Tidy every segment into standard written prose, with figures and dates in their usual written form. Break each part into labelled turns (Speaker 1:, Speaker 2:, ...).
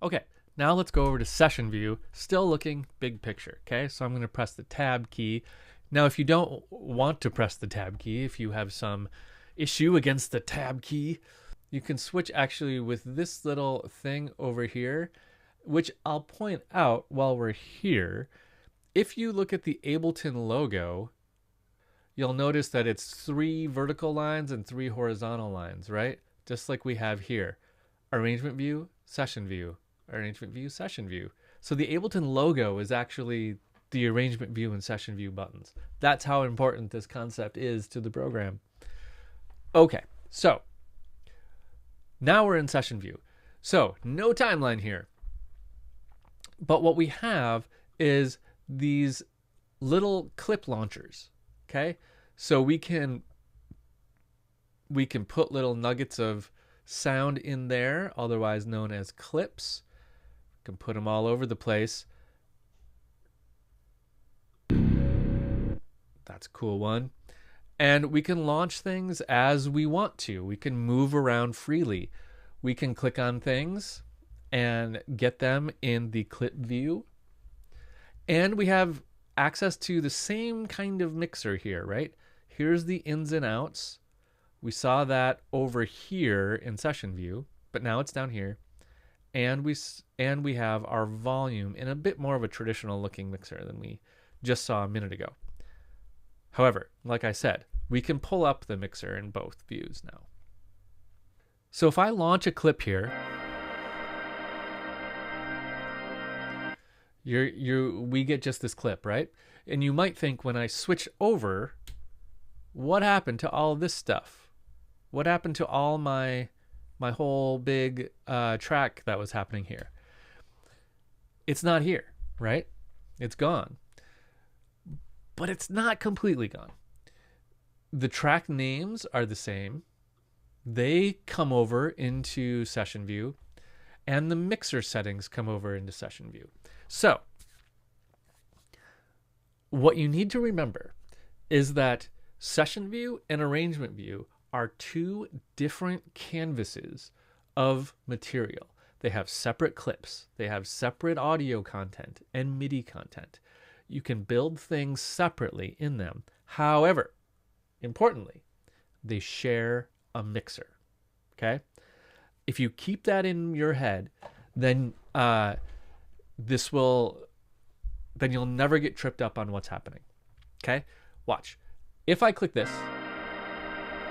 Speaker 1: Okay, now let's go over to session view, still looking big picture. Okay, so I'm going to press the tab key. Now, if you don't want to press the tab key, if you have some issue against the tab key, you can switch actually with this little thing over here, which I'll point out while we're here. If you look at the Ableton logo, you'll notice that it's 3 vertical lines and 3 horizontal lines, right? Just like we have here. Arrangement view, session view, arrangement view, session view. So the Ableton logo is actually the arrangement view and session view buttons. That's how important this concept is to the program. Okay, so now we're in session view. So no timeline here. But what we have is these little clip launchers. Okay, so we can put little nuggets of sound in there, otherwise known as clips. We can put them all over the place. That's a cool one. And we can launch things as we want to. We can move around freely. We can click on things and get them in the clip view. And we have access to the same kind of mixer here, right? Here's the ins and outs. We saw that over here in session view, but now it's down here. And we have our volume in a bit more of a traditional looking mixer than we just saw a minute ago. However, like I said, we can pull up the mixer in both views now. So if I launch a clip here, we get just this clip, right? And you might think when I switch over, what happened to all this stuff? What happened to all my whole big track that was happening here? It's not here, right? It's gone. But it's not completely gone. The track names are the same. They come over into session view, and the mixer settings come over into session view. So what you need to remember is that session view and arrangement view are 2 different canvases of material. They have separate clips. They have separate audio content and MIDI content. You can build things separately in them. However, importantly, they share a mixer. Okay? If you keep that in your head, then then you'll never get tripped up on what's happening. Okay? Watch. If I click this,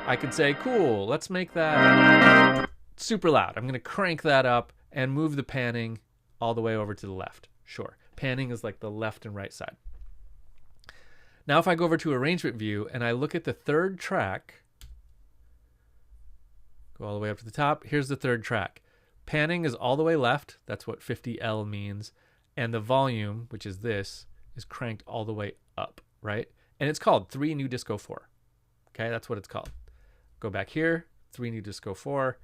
Speaker 1: I could say, cool, let's make that super loud. I'm going to crank that up and move the panning all the way over to the left. Sure. Panning is like the left and right side. Now if I go over to arrangement view and I look at the 3rd track, go all the way up to the top, here's the 3rd track. Panning is all the way left, that's what 50L means, and the volume, which is this, is cranked all the way up, right? And it's called 3 New Disco 4. Okay, that's what it's called. Go back here, 3 New Disco 4,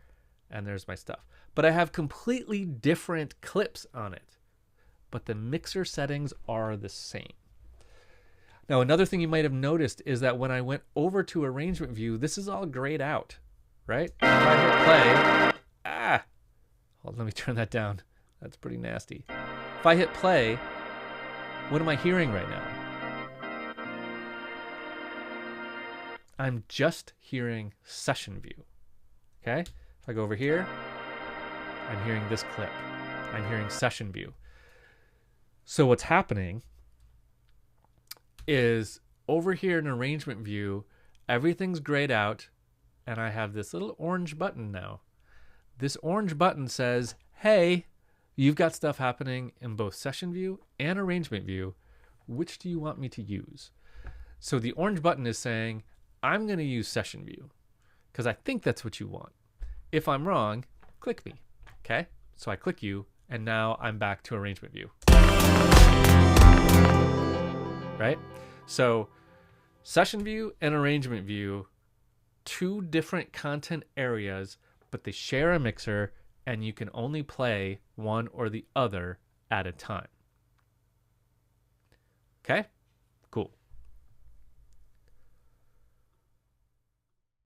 Speaker 1: and there's my stuff. But I have completely different clips on it, but the mixer settings are the same. Now, another thing you might have noticed is that when I went over to arrangement view, this is all grayed out, right? If I hit play, hold on, let me turn that down. That's pretty nasty. If I hit play, what am I hearing right now? I'm just hearing session view. Okay? If I go over here, I'm hearing this clip. I'm hearing session view. So what's happening is over here in arrangement view, everything's grayed out, and I have this little orange button now. This orange button says, hey, you've got stuff happening in both session view and arrangement view. Which do you want me to use? So the orange button is saying, I'm going to use session view because I think that's what you want. If I'm wrong, click me. Okay? So I click you, and now I'm back to arrangement view. Right? So session view and arrangement view, 2 different content areas, but they share a mixer, and you can only play one or the other at a time. Okay?